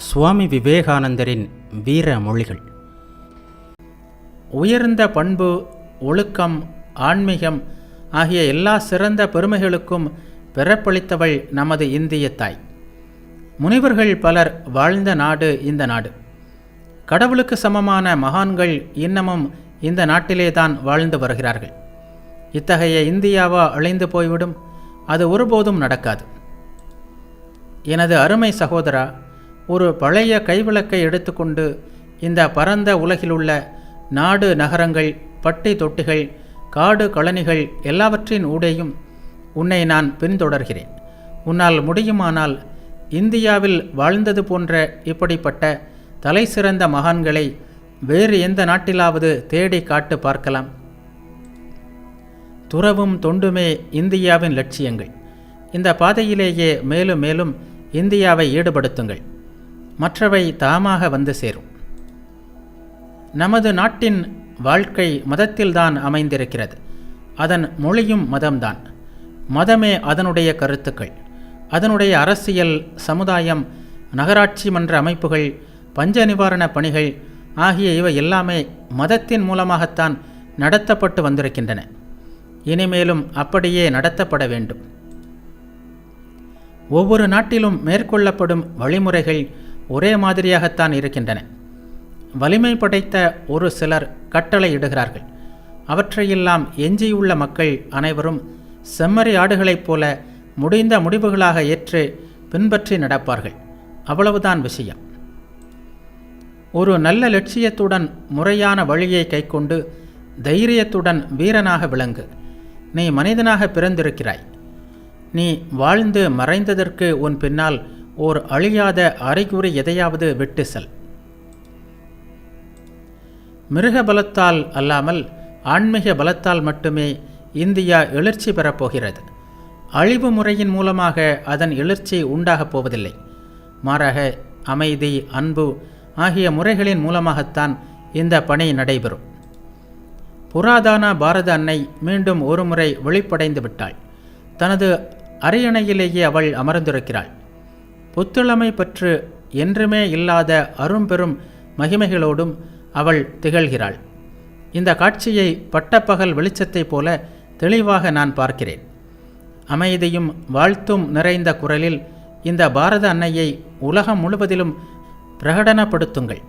சுவாமி விவேகானந்தரின் வீர மொழிகள். உயர்ந்த பண்பு, ஒழுக்கம், ஆன்மீகம் ஆகிய எல்லா சிறந்த பெருமைகளுக்கும் பிறப்பளித்தவள் நமது இந்திய தாய். முனிவர்கள் பலர் வாழ்ந்த நாடு இந்த நாடு. கடவுளுக்கு சமமான மகான்கள் இன்னமும் இந்த நாட்டிலேதான் வாழ்ந்து வருகிறார்கள். இத்தகைய இந்தியாவா அழிந்து போய்விடும்? அது ஒருபோதும் நடக்காது. எனது அருமை சகோதரா, ஒரு பழைய கைவிளக்கை எடுத்துக்கொண்டு இந்த பரந்த உலகிலுள்ள நாடு, நகரங்கள், பட்டி தொட்டிகள், காடு, கழனிகள் எல்லாவற்றின் ஊடேயும் உன்னை நான் பின்தொடர்கிறேன். உன்னால் முடியுமானால் இந்தியாவில் வாழ்ந்தது போன்ற இப்படிப்பட்ட தலை சிறந்த மகான்களை வேறு எந்த நாட்டிலாவது தேடி காட்டு பார்க்கலாம். துறவும் தொண்டுமே இந்தியாவின் லட்சியங்கள். இந்த பாதையிலேயே மேலும் மேலும் இந்தியாவை ஈடுபடுத்துங்கள். மற்றவை தாமாக வந்து சேரும். நமது நாட்டின் வாழ்க்கை மதத்தில்தான் அமைந்திருக்கிறது. அதன் மொழியும் மதம்தான். மதமே அதனுடைய கருத்துக்கள். அதனுடைய அரசியல், சமுதாயம், நகராட்சி மன்ற அமைப்புகள், பஞ்ச நிவாரண பணிகள் ஆகிய இவை எல்லாமே மதத்தின் மூலமாகத்தான் நடத்தப்பட்டு வந்திருக்கின்றன. இனிமேலும் அப்படியே நடத்தப்பட வேண்டும். ஒவ்வொரு நாட்டிலும் மேற்கொள்ளப்படும் வழிமுறைகள் ஒரே மாதிரியாகத்தான் இருக்கின்றன. வலிமை படைத்த ஒரு சிலர் கட்டளை இடுகிறார்கள். அவற்றையெல்லாம் எஞ்சியுள்ள மக்கள் அனைவரும் செம்மறி ஆடுகளைப் போல முடிந்த முடிவுகளாக ஏற்று பின்பற்றி நடப்பார்கள். அவ்வளவுதான் விஷயம். ஒரு நல்ல லட்சியத்துடன் முறையான வழியை கைக்கொண்டு தைரியத்துடன் வீரனாக விளங்கு. நீ மனிதனாக பிறந்திருக்கிறாய். நீ வாழ்ந்து மறைந்ததற்கு உன் பின்னால் ஓர் அழியாத அறிகுறி எதையாவது விட்டு செல். மிருக பலத்தால் அல்லாமல் ஆன்மீக பலத்தால் மட்டுமே இந்தியா எழுச்சி பெறப்போகிறது. அழிவு முறையின் மூலமாக அதன் எழுச்சி உண்டாகப் போவதில்லை. மாறாக அமைதி, அன்பு ஆகிய முறைகளின் மூலமாகத்தான் இந்த பணி நடைபெறும். புராதன பாரத அன்னை மீண்டும் ஒருமுறை வெளிப்படைந்து விட்டாள். தனது அரியணையிலேயே அவள் அமர்ந்திருக்கிறாள். புத்துளமை பற்று என்றுமே இல்லாத அரும்பெரும் மகிமைகளோடும் அவள் திகழ்கிறாள். இந்த காட்சியை பட்டப்பகல் வெளிச்சத்தைப் போல தெளிவாக நான் பார்க்கிறேன். அமைதியும் வாழ்த்தும் நிறைந்த குரலில் இந்த பாரத அன்னையை உலகம் முழுவதிலும் பிரகடனப்படுத்துங்கள்.